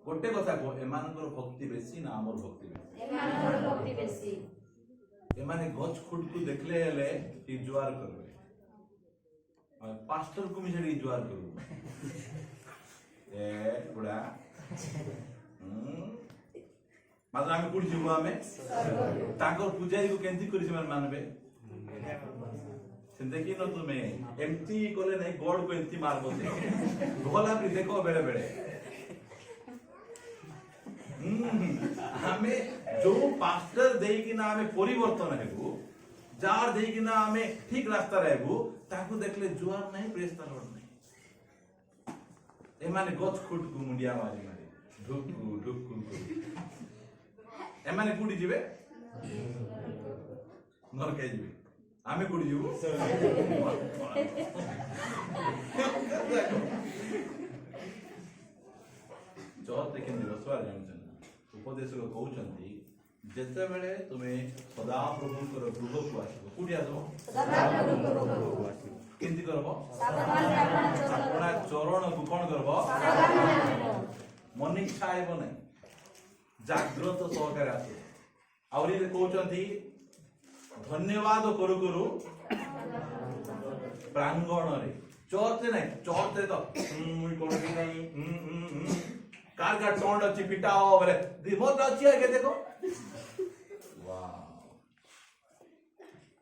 गोटे कथा को एमानकर भक्ति बेसी ना आमर भक्ति बेसी एमानकर भक्ति बेसी एमाने गछ खुट को देखले हेले इ जुआर करबे पास्टर को मिसे जुआर करू ए बुढ़ा मात्र आम कौट जीव आम पूजारी को केमती कर मानबे देखी न तुम्हें एमती कले नहीं गॉड को एमती मार बोलते भला भी देखो बेले बेले हमें जो पास्टर देई कि ना हमें परिवर्तन हेबु जार देई कि ना हमें ठीक रास्ता रहबु ताकू देखले जुआर नहीं प्रेस लॉर्ड नहीं ए माने गछ खुट को मुंडिया मारी मारी ढुकु ढुकु ए माने कुडी जिवे नरके जिवे आमे कुडी जिवु जो देखिन दिवसवार जानछन उपदेश को कहउछंती जेते बेले तुमे सदा प्रभु कर गृह को आसो कुडी आसो सदा प्रभु को आसो केंती करबो साबधान अपना चरण को कोन करबो मन इच्छा आइबो नै जागृत सहकार आसो आवरी कहउछंती धन्यवाद करू करू प्रांगण रे चर्च नहीं चर्च रे तो मुई कोन भी नहीं कार का टोंड अछि पिटाओ बोले दिमोत अछि है के देखो वाह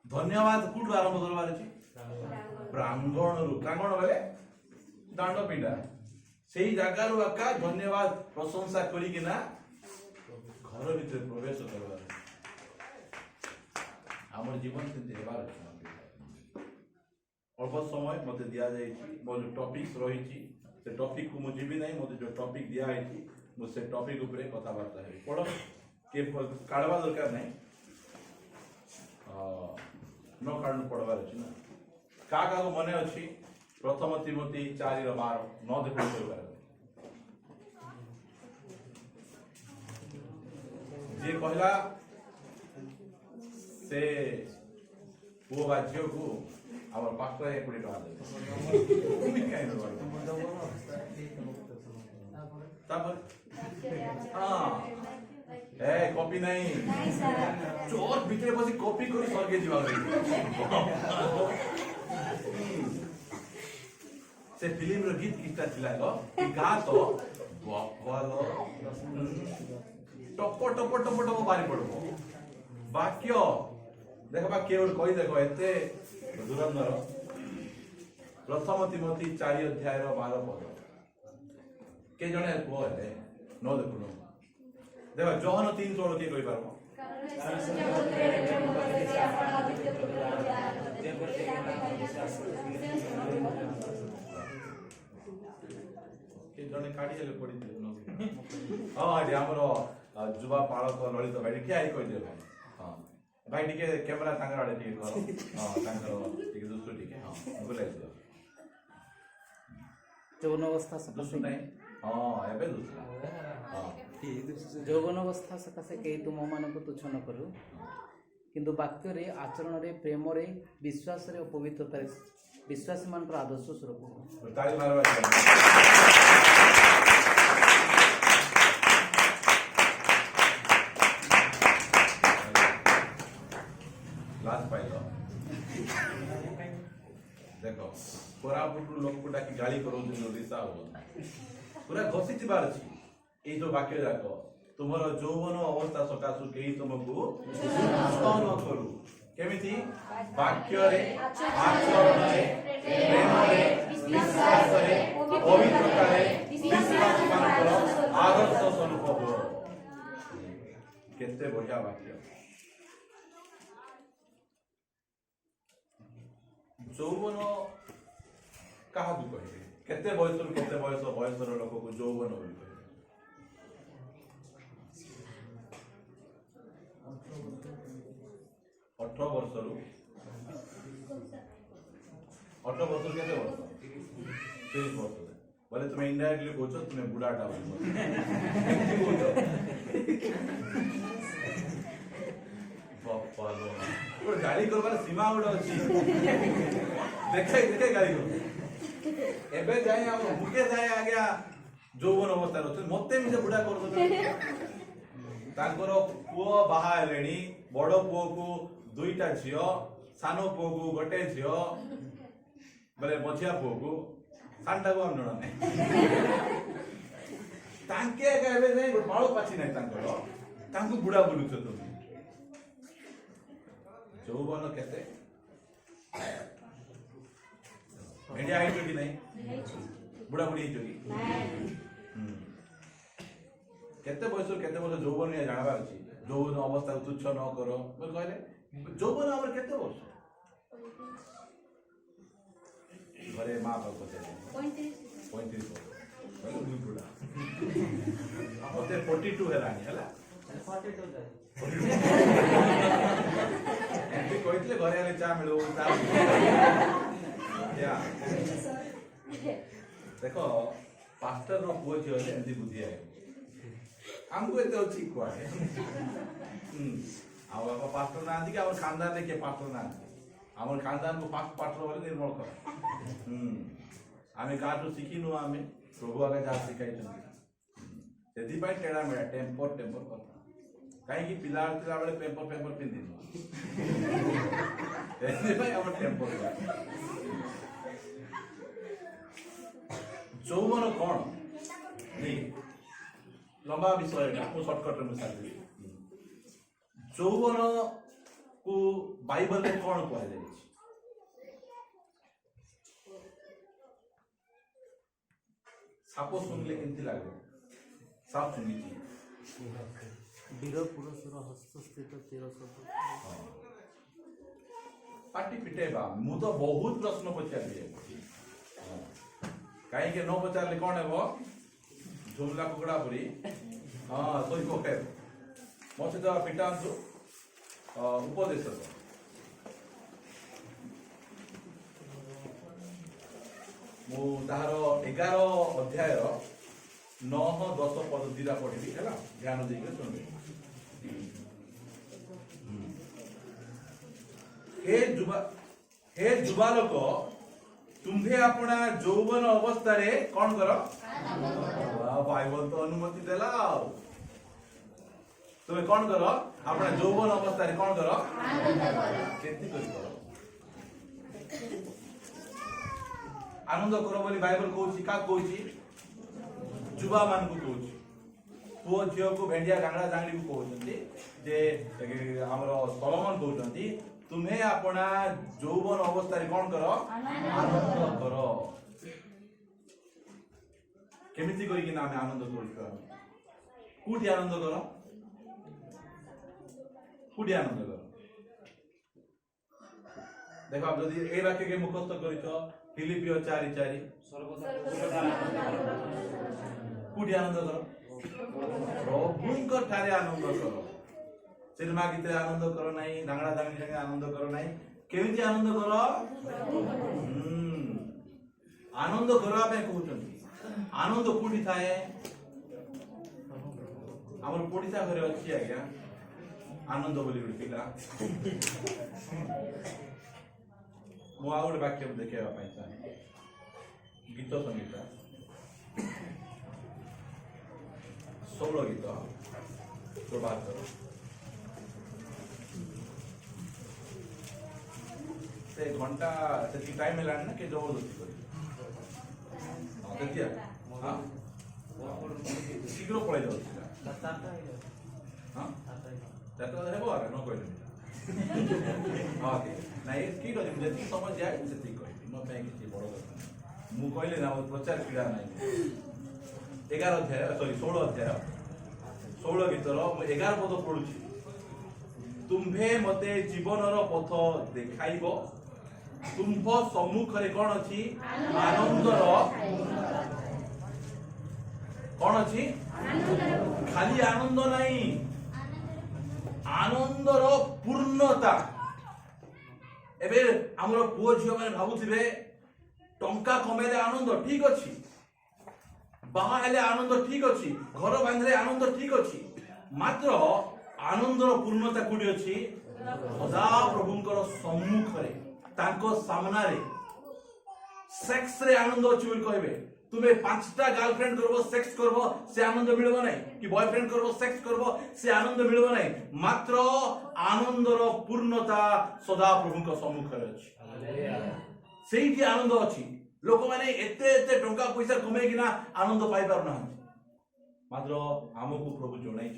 धन्यवाद कुट आरंभ करबार अछि प्रांगण रु प्रांगण बोले दांड पिंडा सेही जागा रु आका धन्यवाद प्रशंसा करी कि ना घर भीतर प्रवेश करबार आमर जीवन से हेबार अछि अल्प समय मते दिया जाय छी मो जो टॉपिक्स रही छी से टॉपिक को मुझे भी नहीं मते जो टॉपिक दिया है छी मुझसे टॉपिक ऊपर कथा बार्ता है पढ़ो के काढवा दरकार नहीं नो काढन पढ़वार अछि ना का को मने अछि प्रथम तिमोथी 4:12 न देखो करबार जे कहला से वो राज्य को आवर पास्टर एक कोटी टका देबे काई तापर हां ए कॉपी नहीं चोर भीतर बसी कॉपी करी स्वर्गे जीवा से फिल्म रो गीत किटा थिला गो गा तो बकवालो टप टप टप टप बारी पड़बो वाक्य देखबा केवल कहि देखो एते दुरंधर प्रथम तिमोथी 4:12 पद के जने को है न देखुनो देखो जोहन 3:16 के कहि पारबो के जने काढी हेले पड़ी न हां आडी हमरो जुवा पाळक ललित भाई के आई कहि दे भाई हां भाई टिके कैमरा तांगर आडे टिके करो हां तांगर टिके दोस्तों टिके हां बोले दो যৌন অবস্থা दोस्तों नहीं हां एबे दोस्तों हां যৌবন অবস্থা সকাশে কেই তুমମାନଙ୍କୁ ତୁଚ୍ଛ ନ କରୁ କିନ୍ତୁ ବାକ୍ୟରେ ଆଚରଣରେ ପ୍ରେମରେ ବିଶ୍ୱାସରେ ଓ ପବିତ୍ରତାରେ ବିଶ୍ୱାସୀମାନଙ୍କର ଆଦର୍ଶ ସ୍ୱରୂପ ताली मारवा लास्ट पाइलो देखो कोरापुट लोक को डाकी गाली करो जो रिसा हो पूरा घसी थिबार अछि ए जो वाक्य जाको तुमरो यौवन अवस्था सकासु केही तुमको स्तन करू केमिति वाक्य रे आचरण रे प्रेम रे विश्वास रे पवित्रता रे विश्वास मानकर आदर्श स्वरूप हो केते बढ़िया वाक्य यौवन कहा भी कहे केते बयस केते बयसर लोक को यौवन बोली कहे 18 वर्ष रु 18 वर्ष केते वर्ष 23 वर्ष बोले तुम इनडायरेक्टली बोचो तुम बुढ़ाटा बोलो बापा लो गाड़ी करबार सीमा उडा अछि देखे देखे गाड़ी को एबे जाय हम मुके जाय आ गया ଯୌବନ ଅବସ୍ଥାରେ ଅଛନ୍ତି ମତେ ବି ସେ ବୁଢା କରିଦେବେ ତାଙ୍କର ପୁଅ ବାହା ହେଲେଣି ବଡ ପୁଅକୁ 2ଟା ଝିଅ ସାନ ପୁଅକୁ 1 ଝିଅ ବୋଲେ ମଝିଆ ପୁଅକୁ ସାନଟାକୁ ଆମେ ଜଣା ନାହିଁ ତାଙ୍କେ ଏକା ଏବେ ଯାଇ ବାଳ ପାଚି ନାହିଁ ତାଙ୍କର ତାଙ୍କୁ ବୁଢା ବୋଲୁଛ তুমি ଯୌବନ କେତେ ଭେଣ୍ଡିଆ ହେଇଛ କି ନାହିଁ ବୁଢା ବୁଢୀ ହେଇଛ କି କେତେ ବୟସ କେତେ ବର୍ଷ ଯୌବନ ଜାଣବାର ଅଛି ଯୌବନ ଅବସ୍ଥାକୁ ତୁଚ୍ଛ ନ କର କହିଲେ ଯୌବନ ଆମର କେତେ ବର୍ଷ ଘରେ ମା ବାପା ପଚାରେ 35 ବର୍ଷ କହିଲେ ଦୁଇ ବୁଢା ମତେ 42 ହେଲାଣି ହେଲା ଏମିତି କହିଥିଲେ ଘରେ ହେଲେ ଚା ମିଳୁ ଦେଖ ପାଷ୍ଟର ପୁଅ ଝିଅ ହେଲେ ଏମିତି ବୁଦ୍ଧି ଆଏ ଆମକୁ ଏତେ ଅଛି କୁଆଡେ ଆଉ ବାପା ପାଷ୍ଟର ନାହାନ୍ତି କି ଆମର ଖାନଦାନରେ କିଏ ପାଷ୍ଟର ନାହାନ୍ତି ଆମର ଖାନଦାନକୁ ପାଷ୍ଟର ବୋଲି ନିର୍ମଳ କର ଆମେ କାହାଠୁ ଶିଖିନୁ ଆମେ ପ୍ରଭୁ ଆଗେ ଯାହା ଶିଖାଇଛନ୍ତି ସେଥିପାଇଁ ଟେଢା ମେଢା ଟେମ୍ପର କଥା କାହିଁକି ପିଲା ଥିଲାବେଳେ ପେମ୍ପର ପିନ୍ଧିନୁ ସେଥିପାଇଁ ଆମର ଟେମ୍ପର ଯୌବନ କଣ ଲମ୍ବା ବିଷୟ ଏଇଟା ମୁଁ ସର୍ଟକଟରେ ମୁଁ ସାରିଦେବି ଯୌବନ କୁ ବାଇବଲରେ କଣ କୁହାଯାଇଛି ସାପ ଶୁଣିଲେ କେମିତି ଲାଗେ ସାପ ଶୁଣିଛି ବୀର ପୁରୁଷର ହସ୍ତସ୍ଥିତ ତୀର ସବୁ ପାଟି ଫିଟେଇବା ମୁଁ ତ ବହୁତ ପ୍ରଶ୍ନ ପଚାରିବି କାହିଁକି ନ ପଚାରିଲେ କଣ ହେବ ଝୁମଲା କୁକୁଡ଼ା ପରି ଶୋଇ ପକେଇବ ମୋ ସହିତ ପିଟାନ୍ତୁ ଉପଦେଶ ମୁଁ ତାହାର 11 ଅଧ୍ୟାୟର 9-10 ପଦ ଦିଟା ପଢିବି ହେଲା ଧ୍ୟାନ ଦେଇକି ଶୁଣିବେ हे जुबा लोक तुम्हे अपना যৌবন অবস্থারে কোন কর বাইবল তো অনুমতি দেলা তুমি কোন কর अपना যৌবন অবস্থারে কোন কর কেতি করি কর आनंद कर बोली बाइबल कहूची का कहूची जुबा मान को कहूची पुओ झियो को भेंडिया गांगड़ा जांगड़ी को कहउचंती जे हमरो सलोमन कहउचंती तुम्हें अपना যৌবন অবস্থায় কোন কর আনন্দ কর কেমিতি করি কি না আমি আনন্দ করি কোটি আনন্দ কর কোটি আনন্দ কর দেখো आप যদি এই বাক্যকে মুখস্থ করিছ ফিলিপিও 4:4 কোটি আনন্দ কর প্রভুঙ্কর ঠারে আনন্দ কর सिनेमा गीते आनंद करो नहीं दांगड़ा दांगड़ी संगे आनंद करो नहीं केमिति आनंद करो आनंद करवा पे कहउचंती आनंद कोठी थाए हमर पोडिसा घरे अछि आज्ञा आनंद बोली पिला मो आउट वाक्य देखेवा पाई ता गीत संगीत 16 गीत प्रभात करो से घंटा से टाइम मिलान ना के जबरदस्ती कर देखिए हां शीघ्र पळै जाउ हां ततो हेबो आरे न कहले ओके नाही की करी जति समझ जाय सेति कहबी न पे किछि बड़ କଥା मु कहले ना प्रचार क्रीड़ा नाही 11 अध्याय सॉरी 16 अध्याय 16 गीतर मु 11 पद पढुछि तुम्हे मते जीवनर पथ देखाइबो तुम्भ सम्मुखरे कौन अच्छी आनंदर कौन अच्छी खाली आनंद नहीं आनंदर पूर्णता एबे हमरो पुओ झियो माने भाबुथिबे टंका कमेले आनंद ठीक अछि बाहा हेले आनंद ठीक अछि घर बांधले आनंद ठीक अछि मात्र आनंदर पूर्णता कोडी अछि सदा प्रभुंकर सम्मुखरे तांको सामना रे सेक्स रे आनंद अछि बोल कहबे तुम्हें 5टा गर्लफ्रेंड करबो सेक्स करबो से आनंद मिलबो नहीं कि बॉयफ्रेंड करबो सेक्स करबो से आनंद मिलबो नहीं मात्र आनंदर पूर्णता सदा प्रभु को सम्मुख रे अछि सेठी आनंद अछि लोक माने एते एते टंका पैसा कमे किना आनंद पाई पार ना मात्र हमको प्रभु जणाई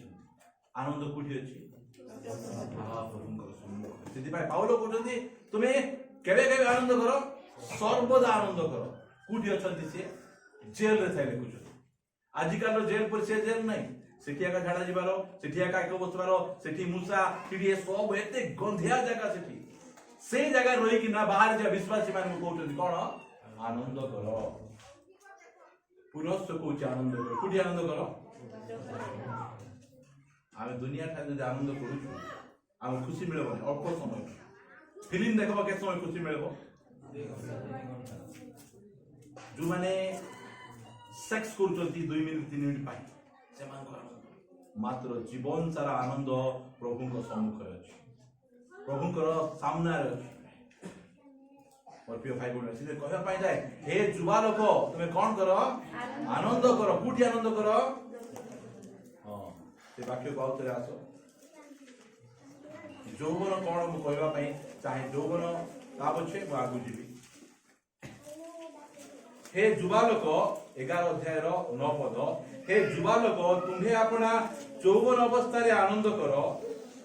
आनंद कोठी अछि प्रभु को सम्मुख सेति भाई पाउलो कहते तुम्हें केबे केबे आनंद करो सर्वदा आनंद करो कोठी अछंती से जेल रे थाइले कुछ आजिकाल जेल पर से जेल नहीं सेठी एका झाड़ा जिबारो सेठी एका एक बसबारो सेठी मूसा सेठी सब एते गंधिया जगह सेठी से जगह रही कि ना बाहर जे विश्वासी मान को कहते कोन आनंद करो पुनश्च को आनंद करो कुछ आनंद करो आमे दुनिया ठाई जे आनंद करू आमे खुशी मिलबो अल्प समय फिल्म देखबो के समय खुशी मिलबो जो माने सेक्स करछंती 2 मिनिट 3 मिनिट पाई सेमान को मात्र जीवन सारा आनंद प्रभु को सम्मुख रे अछि प्रभु को सामना रे अछि और प्रिय भाई बहन से कहया पाई जाय हे जुवा लोक तुमे कोन करो आनंद करो कुटी आनंद करो हां से वाक्य को आउतरे आसो जौवन कोन मु कहया पाई चाहे जौवन ता पछे मु आगु जीवी हे जुवा लोक 11 अध्याय 9 पद हे जुवा लोक तुम्हे अपना यौवन अवस्था रे आनंद करो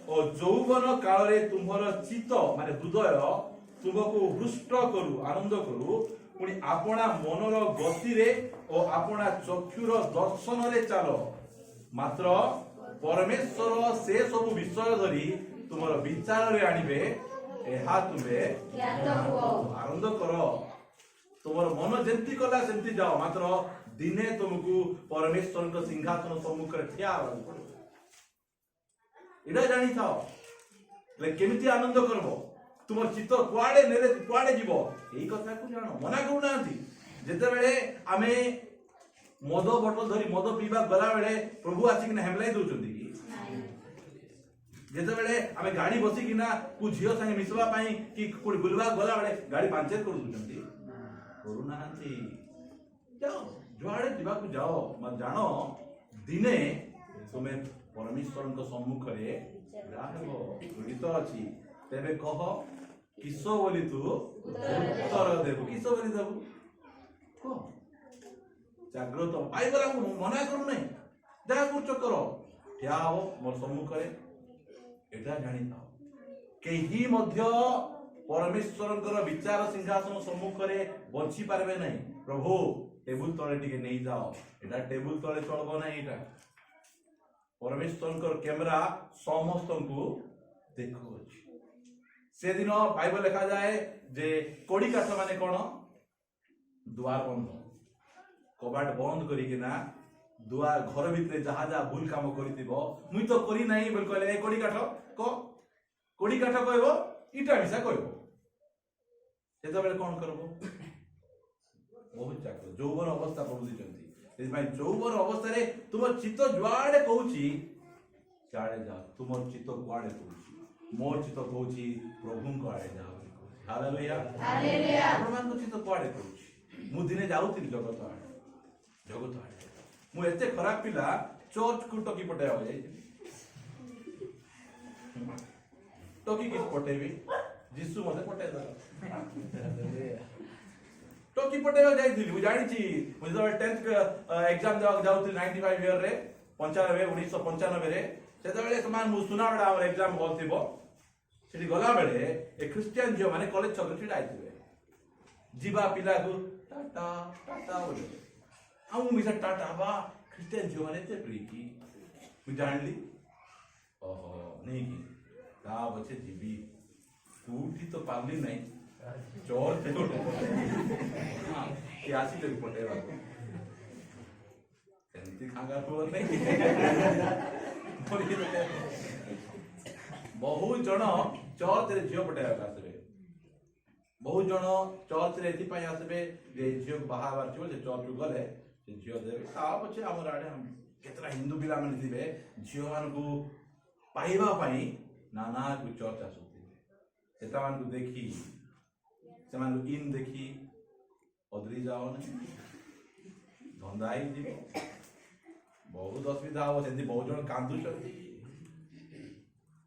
और यौवन काल रे तुम्हारा चित्त माने हृदय तुमको हृष्ट करू आनंद करू पुनी अपना मनर गति रे और अपना चक्षुर दर्शन रे चलो मात्र परमेश्वर से सब विषय धरी तुमर विचार रे आनिबे एहा तुमे आनंद करो तुमर मन जेंती कला सेंती जाओ मात्र दिने तुमको परमेश्वर को सिंहासन सम्मुख रे ठिया होबाक पड़ो इडा जानि थाओ ले केमिति आनंद करबो तुमर चित्त कुआडे नेरे कुआडे जीवो एई कथा को जानो मना करू नांती जेते बेले आमे मद बोतल धरी मद पीबा गला बेले प्रभु आसी कि हेमलाई दोचंती कि जेते बेले आमे गाड़ी बसी किना कु झियो संगे मिसवा पाई कि कोडी बुलवा गला बेले गाड़ी पांचेत कर दोचंती करू नांती जाओ जुआड़े जीवा को जाओ मत जानो दिने तुम्हें परमेश्वर को सम्मुख रे राहबो गुणित अछि तेबे कह किसो बोली तू उत्तर देबो किसो बोली देबो को जागृत पाई गला मना करू नै जा कुछ करो ठिया हो मोर सम्मुख रे एटा जानि थाओ केही मध्य परमेश्वरଙ୍କର विचार सिंहासन सम्मुख रे बंची पारबे नै प्रभु टेबुल तले टिके नहीं जाओ एटा टेबुल तले चलबो नै एटा परमेश्वरଙ୍କର कैमरा समस्त को देखो से दिन बाइबल लिखा जाए जे कोड़ी काठ माने कोन द्वार बंद कबाट बंद करी के ना द्वार घर भितरे जहा जहा भूल काम करितिबो मुई तो करी नाही बोल कहले ए कोड़ी काठ को कोड़ी काठ कहबो इटा मिसा कहबो सेता बेले कोन करबो बहुत जागृत यौवन अवस्था प्रभु दिचंती यौवन अवस्था रे तुम चित्त जुआड़े कहूची सियाड़े जा तुम चित्त कुआड़े कहूची मोर चित्त कहूची प्रभु को आड़े जाओ हालेलुया हालेलुया प्रभु को चित्त कुआड़े कहूची मु दिने जाउती जगत आड़े मु एते खराब पिला चर्च को टकी पटे हो जाई टकी किस पटेबी जिसु मते पटे दला टोकी पटेल जाइथिली मु जानि छी मु जब 10th एग्जाम जाउथि 95 इयर रे 1995 रे सेता बेले समान मु सुनाबडा हमर एग्जाम होथिबो सेठी गला बेले ए क्रिश्चियन जो माने कॉलेज छक छिडा आइथिबे जीवा पिला को टाटा टाटा बोले हम मिसा टाटा बा क्रिश्चियन जो माने ते प्रीति मु जानली ओहो नहीं की ता बचे जीवी कूठी तो पाली नहीं चोर थे हां ये आसी ते पटेवा सेंती खांगा तो नहीं बहुत जण चर्च रे झियो पटेवा आसबे बहुत जण चर्च रे एथि पई आसबे जे झियो बाहाबार छिबो जे चर्च गले से झियो देबे ता पछे हमर आडे हम केतरा हिंदू पिला माने थिबे झियो मान को पाइबा पई नाना को चर्च आसुथिबे सेता मान को देखी सेमान इन देखी अदरी जाओ नहीं ଧନ୍ଦା ହେଇଯିବ ବହୁତ ଅସୁବିଧା ହବ ସେମିତି ବହୁତ ଜଣ କାନ୍ଦୁଛନ୍ତି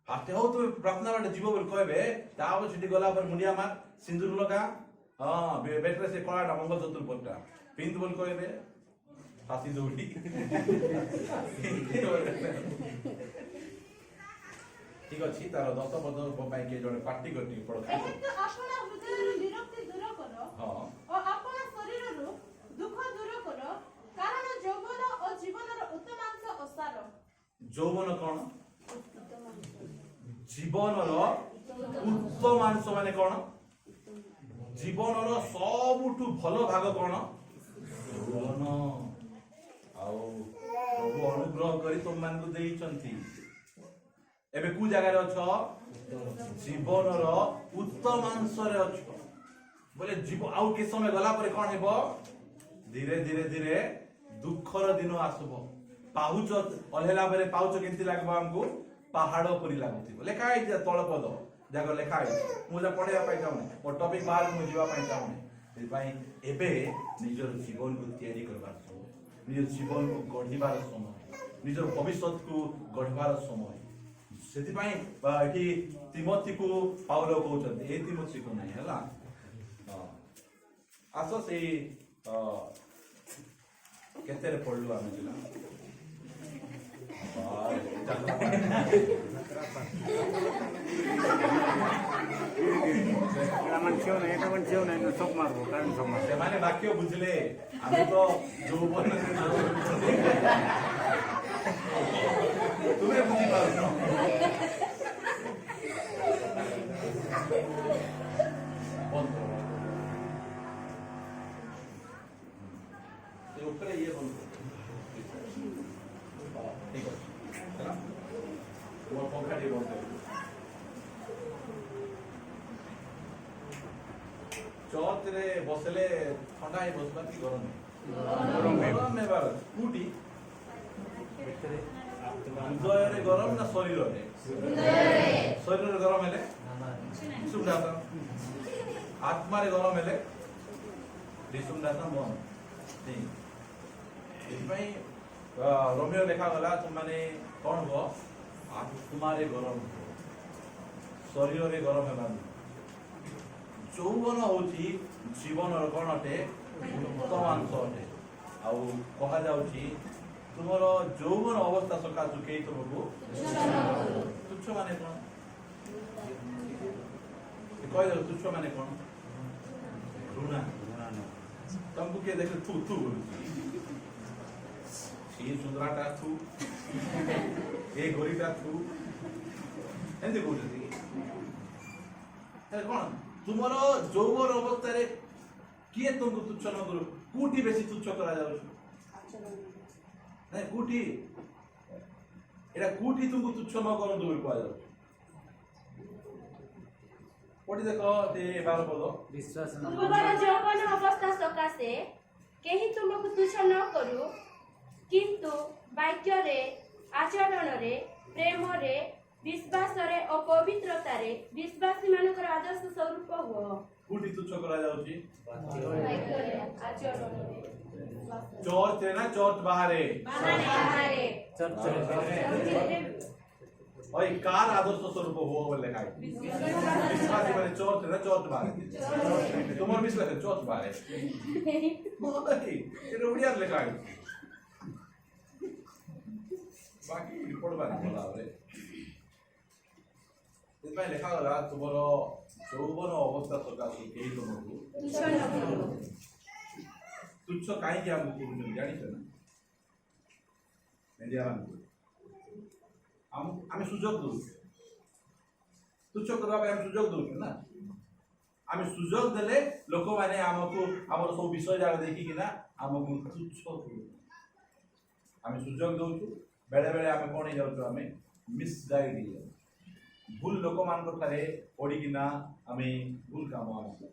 ଫାଷ୍ଟ ହଉ ତୁମେ ପ୍ରାର୍ଥନା ବାଟେ ଯିବ ବୋଲି କହିବେ ତାପରେ ସେଠି ଗଲା ପରେ ମୁଣ୍ଡିଆ ମାର ସିନ୍ଦୁର ଲଗା ହଁ ବେଟରେ ସେ କଳାଟା ମଙ୍ଗଳସୂତ୍ର ପଟ୍ଟା ପିନ୍ଧ ବୋଲି କହିବେ ଫାସି ଦୌଡ଼ି ଠିକ ଅଛି ତାର 10 ବର୍ଷ ପାଇଁ କିଏ ଜଣେ ପାର୍ଟି କରି ପଡ଼ ଏହେତୁ ଆପଣ ହୃଦୟରୁ ବିରକ୍ତି ଦୂର କର ହଁ ଓ ଆପଣ ଶରୀରରୁ ଦୁଃଖ ଦୂର କର କାରଣ ଯୌବନ ଓ ଜୀବନର ଉତ୍ତମାଂଶ ଅସାର ଯୌବନ କଣ ଜୀବନର ଉତ୍ତମାଂଶ ମାନେ କଣ ଜୀବନର ସବୁଠୁ ଭଲ ଭାଗ କଣ ଯୌବନ ଆଉ ପ୍ରଭୁ ଅନୁଗ୍ରହ କରି ତୁମମାନଙ୍କୁ ଦେଇଛନ୍ତି ଏବେ କୋଉ ଜାଗାରେ ଅଛ ଜୀବନର ଉତ୍ତମାଂଶରେ ଅଛ ବୋଲେ ଜୀବ ଆଉ କିଛି ସମୟ ଗଲା ପରେ କଣ ହେବ ଧୀରେ ଧୀରେ ଧୀରେ ଦୁଃଖର ଦିନ ଆସିବ ପାହୁଚ ଓହ୍ଲେଇଲା ବେଳେ ପାହୁଚ କେମିତି ଲାଗିବ ଆମକୁ ପାହାଡ ପରି ଲାଗୁଥିବ ଲେଖା ହେଇଛି ତଳପଦ ଯାକ ଲେଖା ହେଇଛି ମୁଁ ଯା ପଢେଇବା ପାଇଁ ଚାହୁଁନି ମୋ ଟପିକ ବାହାରକୁ ମୁଁ ଯିବା ପାଇଁ ଚାହୁଁନି ସେଥିପାଇଁ ଏବେ ନିଜର ଜୀବନକୁ ତିଆରି କରିବାର ସମୟ ନିଜ ଜୀବନକୁ ଗଢିବାର ସମୟ ନିଜର ଭବିଷ୍ୟତକୁ ଗଢିବାର ସମୟ ସେଥିପାଇଁ ଏଠି ତିମୋଥିକୁ ପାଉଲ କହୁଛନ୍ତି ଏ ତିମୋଥିକୁ ନାହିଁ ହେଲା ଆସ ସେଇ କେତେରେ ପଢିଲୁ ଆମେ ପିଲା ସେମାନେ ବାକ୍ୟ ବୁଝିଲେ ଆମେ ତ ଯୌବନ ତୁମେ ବୁଝିପାରୁନ ଉପରେ ଇଏ ବନ୍ଦ ଠିକ ଅଛି ହେଲା ମୋ ପଙ୍ଖା ଟିକେ ବନ୍ଦ ଚର୍ଚ୍ଚରେ ବସିଲେ ଥଣ୍ଡା ହେଇ ବସିବା କି ଗରମ ଗରମ ହେବାର କୋଉଠି ହୃଦୟରେ ଗରମ ନା ଶରୀରରେ ଶରୀରରେ ଗରମ ହେଲେ ବିଷୁମଦାସ ଆତ୍ମାରେ ଗରମ ହେଲେ ବିଷୁମଦାସ ମନ ସେଥିପାଇଁ ରୋମିଓ ଲେଖାଗଲା ତୁମମାନେ କଣ ହବ ଆତ୍ମାରେ ଗରମ ହବ ଶରୀରରେ ଗରମ ହେବାର ଯୌବନ ହଉଛି ଜୀବନର କଣ ଅଟେ ଉତ୍ତମାଂଶ ଅଟେ ଆଉ କୁହାଯାଉଛି ତୁମର ଯୌବନ ଅବସ୍ଥା ସକାଶୁ କେହି ତୁମକୁ ତୁଚ୍ଛ ମାନେ କଣ କହିଦେବ ତୁଚ୍ଛ ମାନେ କଣ ଘୃଣା ତମକୁ କିଏ ଦେଖେ ତୁ ତୁ ବୋଲୁଛି ଏ ସୁନ୍ଦରାଟା ତୁ ଏ ଗୋରିଟା ତୁ ଏମିତି କହୁଛନ୍ତି କଣ ତୁମର ଯୌବନ ଅବସ୍ଥାରେ କିଏ ତୁମକୁ ତୁଚ୍ଛ ନ କରୁ କୋଉଠି ବେଶୀ ତୁଚ୍ଛ କରାଯାଉଛି ନାଇଁ କୋଉଠି ଏଟା କୋଉଠି ତୁମକୁ ତୁଚ୍ଛ ନ କରନ୍ତୁ ବୋଲି କୁହାଯାଉଛି ପଢି ଦେଖ ସେ 12 ପଦ ବିଶ୍ୱାସ ତୁମର ଯୌବନ ଅବସ୍ଥା ସକାଶେ କେହି ତୁମକୁ ତୁଚ୍ଛ ନ କରୁ କିନ୍ତୁ ବାକ୍ୟରେ ଆଚରଣରେ ପ୍ରେମରେ ବିଶ୍ୱାସରେ ଓ ପବିତ୍ରତାରେ ବିଶ୍ୱାସୀମାନଙ୍କର ଆଦର୍ଶ ସ୍ୱରୂପ ହୁଅ କୋଉଠି ତୁଚ୍ଛ କରାଯାଉଛି ବାକ୍ୟରେ ଆଚରଣରେ ଚର୍ଚ୍ଚରେ ନା ଚର୍ଚ୍ଚ ବାହାରେ ବାହାରେ ওই কার আদর্শ স্বরূপ হবো বলে লেখা আছে বিশ্বাসী মানে চর্চ না চর্চ বারে তোমার বিশ্বাস চর্চ বারে এটা ওড়িয়ার লেখা আছে বাকি রিপোর্ট বারে বলা হবে এটাই লেখা গলা তোমার যৌবন অবস্থা সকাশে কেই তোমাকে তুচ্ছ কাইকি আমକୁ କରୁଛନ୍ତି ଜାଣିଛ ନା ଇଣ୍ଡିଆମାନଙ୍କୁ ଆମେ ସୁଯୋଗ ଦଉଛୁ ତୁଚ୍ଛ କରିବା ପାଇଁ ଆମେ ସୁଯୋଗ ଦଉଛୁ ନା ଆମେ ସୁଯୋଗ ଦେଲେ ଲୋକମାନେ ଆମକୁ ଆମର ସବୁ ବିଷୟ ଯାକ ଦେଖିକିନା ଆମକୁ ତୁଚ୍ଛ କରୁଛୁ ଆମେ ସୁଯୋଗ ଦଉଛୁ ବେଳେ ବେଳେ ଆମେ କଣ ହେଇଯାଉଛୁ ଆମେ ମିସଗାଇଡ୍ ହେଇଯାଉଛୁ ଭୁଲ ଲୋକମାନଙ୍କ ଠାରେ ପଡ଼ିକିନା ଆମେ ଭୁଲ କାମ ଆସୁଛୁ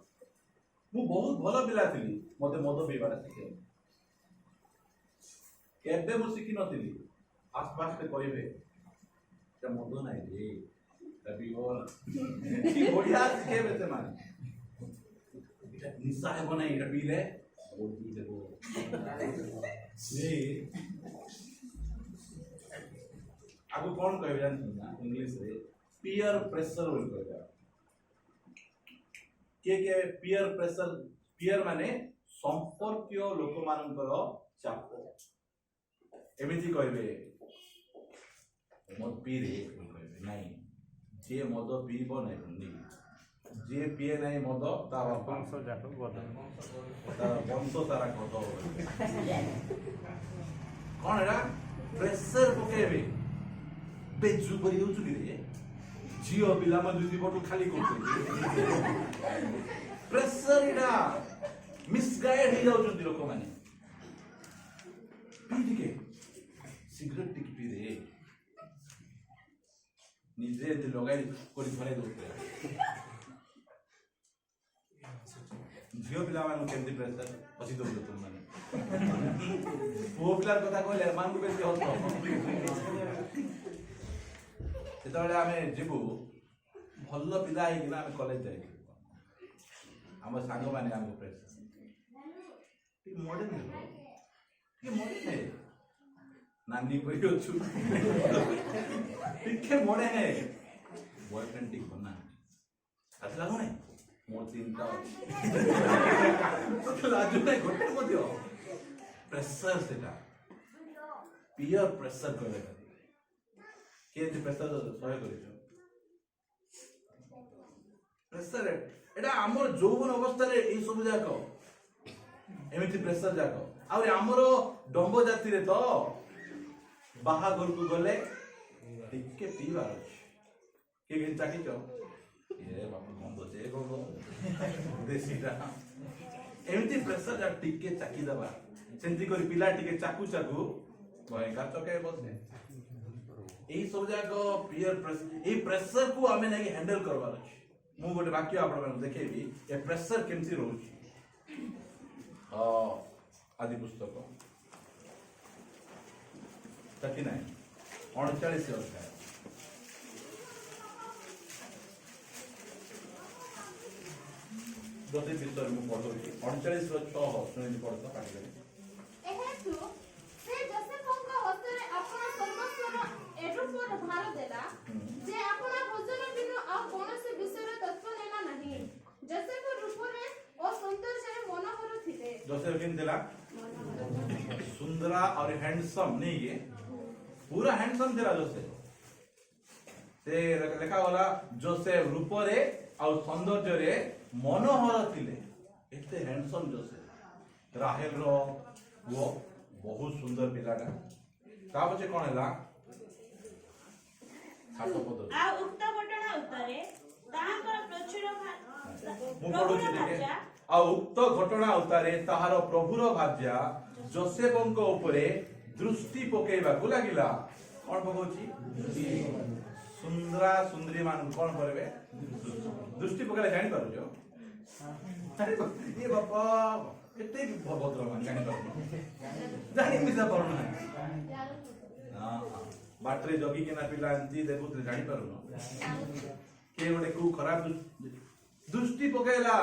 ମୁଁ ବହୁତ ଭଲ ପିଲା ଥିଲି ମତେ ମଦ ପିଇବାଟା ଶିଖେଇଲେ କେବେ ମୁଁ ଶିଖିନଥିଲି ଆସପାସରେ କହିବେ এটা মদ নাই রে এটা বিগল কি বড়িয়া শিখেবে ସେମାନେ এটা নিশা ହେବ ନାହିଁ এটা ପିଇଲେ आगु कौन कहबे जानछन ना इंग्लिश रे पीयर प्रेशर बोल कहबे के पीयर प्रेशर पीयर माने संपर्कीय लोक मानकर चाप एमिति कहबे मद पी रे कहबे नहीं जे मद पीबो नहीं जे पिए नहीं मद तार वंश जाक गद तार वंश सारा गद कौन एरा प्रेशर पकेबे बेजु परि होचु रे झियो पिला म दुई पटु खाली करछे प्रेशर एरा मिसगाइड हो जाउछन लोक माने पी दिके सिगरेट टिक पी रे निजे जे लगाई कोरी धरे दोते झियो पिला मान केमती प्रेशर बसी दो तुम माने वो पिलार कथा कहले मान को बेसी हस सेतबेले आमे जीवु भल पिला हे किना आमे कॉलेज जाई हम सांग माने आमे प्रेशर मॉडर्न है नानी कोई अछु टिके मॉडर्न है बॉयफ्रेंड टिक बना अच्छा लागो नहीं मोर चिंता तो लाजू नहीं घटे मध्य प्रेशर सेटा पीयर प्रेशर करे के जे प्रेशर सहाय करियो प्रेशर एटा हमर जौवन अवस्था रे ए सब जाको एमिति प्रेशर जाको आउरे हमर डंबो जाति रे तो बाहागर को गले टिके पीवार के चाकी चो ये बाप बंद से गो देसीटा एमिति प्रेशर जा टिके चाकी दबा सेंती करी पिला टिके चाकू चाकू भय का चके बसे एई सब जाको पीयर प्रेशर एई प्रेशर को हमें नहीं हैंडल करबार अछि मु गोटे वाक्य आपण मन देखेबी ए प्रेशर केमति रहउछि आदि पुस्तक 39 39 अध्याय दो विषय मु पढौछि 39 रो 6 सुनि पढतो पाठ करी एहेतु से जोसेफଙ୍କ ହସ୍ତରେ ଆପଣ ସର୍ବସ୍ୱର ଏରୁପର ଭାର ଦେଲା ଯେ ଆପଣ ଭୋଜନ ବିନୁ ଆଉ କୌଣସି ବିଷୟରେ ତତ୍ତ୍ୱ ନେଲା ନାହିଁ ଯୋସେଫ ରୂପରେ ଓ ସୌନ୍ଦର୍ଯ୍ୟରେ ମନୋହର ଥିଲେ जोसेफ किन दिला सुंदरा और हैंडसम नहीं ये पूरा हैंडसम दिला जोसेफ से लेखा होला जोसेफ रूपरे और सौंदर्य रे मनोहर थिले एते हैंडसम जोसेफ राहेल रो वो बहुत सुंदर पिलाटा ता पछे कोन हैला सात पद आ उक्त घटना उत्तरे ताहाकर प्रचुर मु पढुछि देखे आ उक्त घटना उतारे ताहार प्रभुर भाज्या जोसेफଙ୍କ उपरे दृष्टि पकेइबाकु लागिला कोन पकोछि सुंदरा सुंदरी मान कोन करबे दृष्टि पकेला जानि पारुजो ये बाबा केते भद्र मान जानि पारुनो जानि मिसा पारुनो हां बाटरे जगी केना पिला अंती देखुते जानि पारुनो के गोटे को खराब दृष्टि पकेला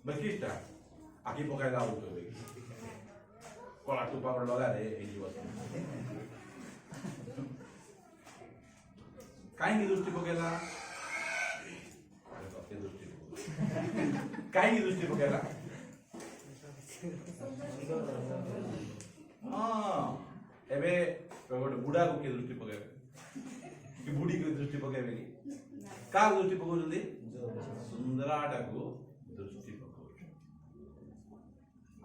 बकिस्टा आखि पकाइला आउ तो कला टुपा पर लगा रे ए जीव काई की दृष्टि पकेला के दृष्टि काई की दृष्टि पकेला हां एबे गोटे बुढ़ा को के दृष्टि पकेबे कि बुढ़ी को दृष्टि पकेबे कि का दृष्टि पको जल्दी सुंदराटा को दृष्टि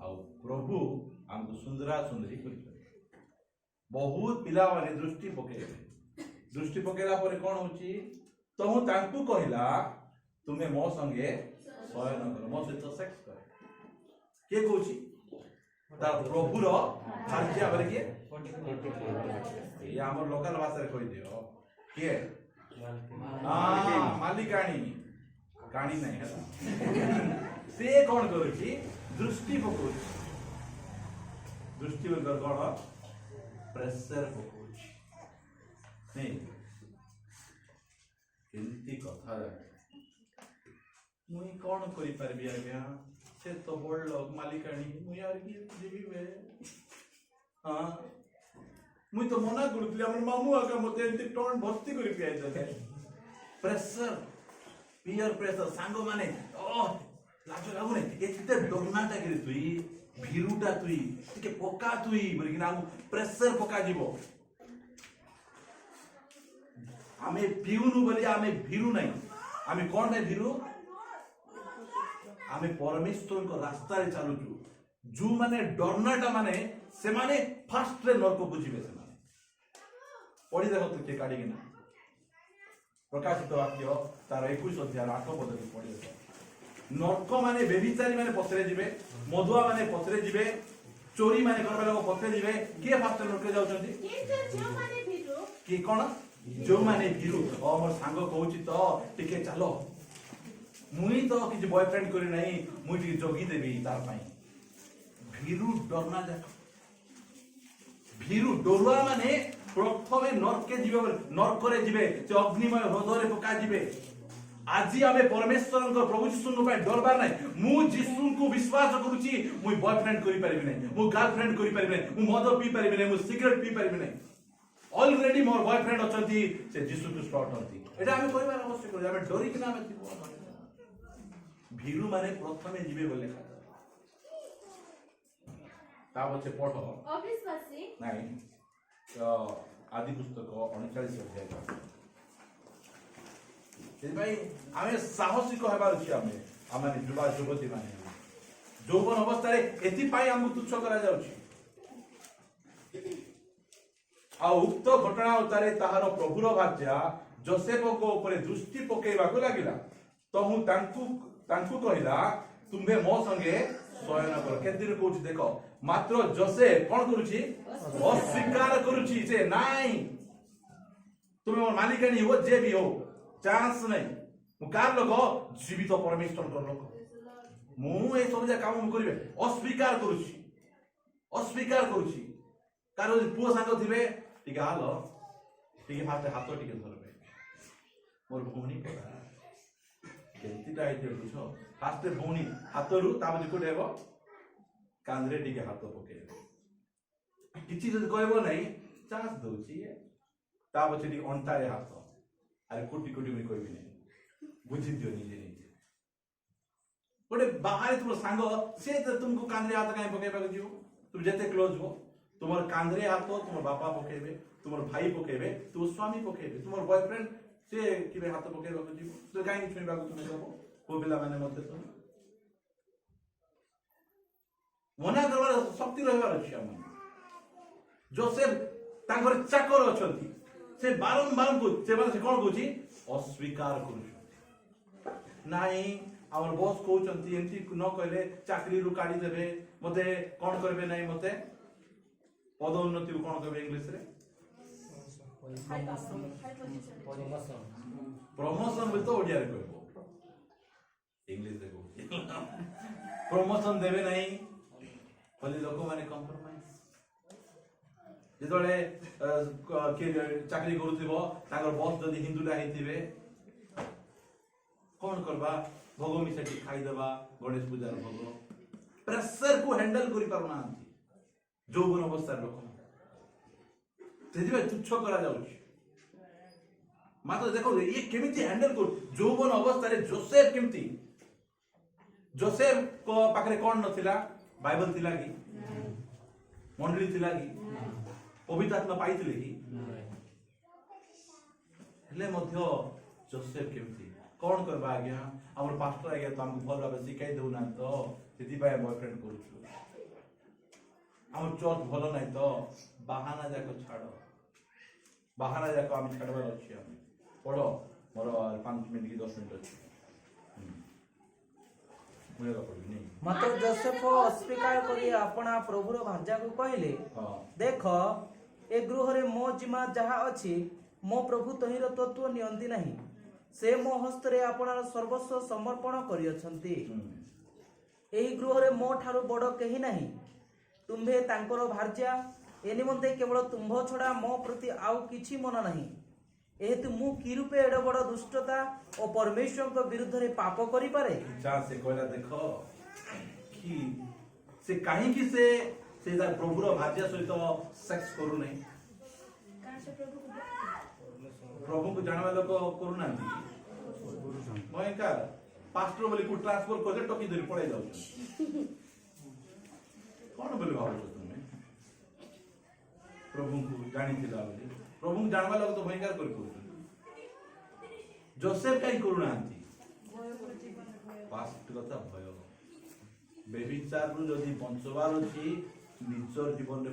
आउ प्रभु हमको सुंदरा सुंदरी कर बहुत पिला माने दृष्टि पकेला पर कोन होची तो हूं तांकु कहिला तुमे मो संगे शयन कर मो सहित सेक्स कर के कहूची ता प्रभु रो भाग्य पर के ये हमर लोकल भाषा रे कहि दियो के मालिकाणी काणी नहीं है से कौन करुची दृष्टि पकोची दृष्टि बंकर कौन प्रेशर पकोची नहीं केंती कथा मुई कौन करि परबी आज्ञा से तो बड़ लोग मालिकाणी मुई यार की जीवी बे हां मुई तो मना करथली हमर मामू आका मते एंती टोन भर्ती करी पियाई दे प्रेशर पियर प्रेशर सांगो माने ओ लाजो लागो ने एते डरनाटा करी तुई भीरुटा तुई टिके पोका तुई बोली ना प्रेशर पोका जीवो आमे पिउनु बोली आमे भीरु नहीं आमे कोन है भीरु आमे परमेश्वर को रास्ता रे चालुचु जो माने डरनाटा माने से माने फास्ट रे नरक बुझिबे से माने पढ़ी देखो तो के काढी ना प्रकाशित वाक्य तार 21 अध्याय 8 पद के पढ़ी देखो नरक माने बेविचारी माने पथरे जिवे मधुआ माने पथरे जिवे चोरी माने करबा लोग पथरे जिवे के फास्ट नरक जाउछंती किंतु जो माने भीरु कि कोन जो माने भीरु ओ मोर सांग कहूची तो टिके चलो मुई तो किछ बॉयफ्रेंड करी नहीं मुई टिके जोगी देबी तार पई भीरु डरना जा भीरु डरुआ माने प्रथमे नरके जीवे नरकरे जीवे से अग्निमय हृदय पका जीवे आज आमे परमेश्वर प्रभु जीशु को डरबार नहीं मु जीशु को विश्वास करूची मुई बॉयफ्रेंड करी परिबि नहीं मु गर्लफ्रेंड करी परिबि नहीं मु मद पी परिबि नहीं मु सिगरेट पी परिबि नहीं ऑलरेडी मोर बॉयफ्रेंड अछंती से जीशु क्रिस्ट अछंती एटा आमे करिबार आवश्यक आमे डरी कि ना आमे भीरु माने प्रथमे जीवे बोले ता बचे पढ़ो अविश्वासी नहीं आदि पुस्तक 39 अध्याय से भाई आमे साहसिक हेबार अछि आमे युवा युवती माने जौवन अवस्था रे एति पाई हमु तुच्छ करा जाउछि आ उक्त घटना उतारे ताहार प्रभुर भार्या जोसेफ को ऊपर दृष्टि पकेइबाकू लागिला तो हूँ तांकू कहिला तुम्हे मो संगे शयन कर केदिन कहूछि देखो मात्र जोसेफ कोन करूछि अस्वीकार करूछि से नाही तुम्हें मोर मालिकानी हो जे भी हो चांस नहीं मु कार लोक जीवित परमेश्वर कर लोक मु ए सब जे काम मु करिवे अस्वीकार करूछि कार पुओ सांग थिबे टिके हालो टिके हाथ टिके धरबे मोर भौणी पड़ा केतिटा आइते बुझो फास्ट भौणी हाथरू ताबे कोडेबो कांद्रे टिके हाथ पकेबो किछि जद कहबो नहीं चांस दउछि ताबे टिके अंटारे हाथ अरे कोटी कोटी में कहबी नहीं बुझि दियो निजे निजे गोटे बाहर तुम सांग से तुमको कांद्रे हाथ काई पकेबा जीव तुम जते क्लोज हो तुमर कांद्रे हाथ तुम बापा पकेबे तुमर भाई पकेबे तुम स्वामी पकेबे तुमर बॉयफ्रेंड से किबे हाथ पकेबा को जीव तो काई छुइबा को तुम सब को बिला माने मते तो मना करबार शक्ति रहबार अछि हम जोसेफ तांकर चाकर अछंती से बारंबार को से माने कोन कहूची अस्वीकार करू नाही हमर बॉस कहउचंती एंती न कहले चाकरी रु काढी देबे मते कोन करबे नाही मते पदोन्नति कोन कहबे इंग्लिश रे प्रमोशन बोल तो ओडिया रे कहबो इंग्लिश रे कहबो प्रमोशन देबे नाही बोली लोक माने कॉम्प्रोमाइज जेतोले चाकरी करूथिबो ताकर बॉस जदी हिंदूला हेतिबे कोन करबा भोग मिसेटी खाई देबा गणेश पूजा रो भोग प्रेशर को हैंडल करि पारुना जौवन अवस्था लोक तेदिबे तुच्छ करा जाउछि मात्र देखो ये केमिति हैंडल कर जौवन अवस्था रे जोसेफ केमिति जोसेफ को पाखरे कोन नथिला बाइबल थिला कि मंडली थिला कि पवित्र आत्मा पाइथिले कि हेले मध्य जोसेफ केमिति कोन करबा आज्ञा हमर पास्टर आज्ञा तो हमको भल भाबे सिखाई देउ ना तो सेति पाए बॉयफ्रेंड करूछु हमर चर्च भल नै तो बहाना जाको छाड़ो बहाना जाको हम छाड़बा अछि हम पढ़ो मोर 5 मिनिट की 10 मिनिट अछि मात्र जोसेफ अस्वीकार करी अपना प्रभुर भार्या को कहले देख ए गृह रे मो जिमा जहा अछि मो प्रभु तहिर तत्व नियंती नहीं से मो हस्त रे अपना सर्वस्व समर्पण करि अछंती एही गृह रे मो ठारू बड़ केही नहीं तुम्भे तांकर भार्या ए निमंते केवल तुम्भ छड़ा मो प्रति आउ किछि मन नहीं एहेतु मु की रूपे एड बड़ दुष्टता और परमेश्वर को विरुद्ध रे पाप करि पारे जा से कहला देखो कि से कहीं से तार प्रभुर भार्या सहित सेक्स करू नहीं प्रभु को जानवा लोक करूना भयंकर पास्टर बोली को ट्रांसफर कर टकी धरी पड़े जाऊ कौन बोली भाव तुम प्रभु को जानी प्रभु को जानवा लोक तो भयंकर कर जोसेफ कहीं करूना पास्ट कथा भय बेबिचार जदि बंचवार अच्छी निजर जीवन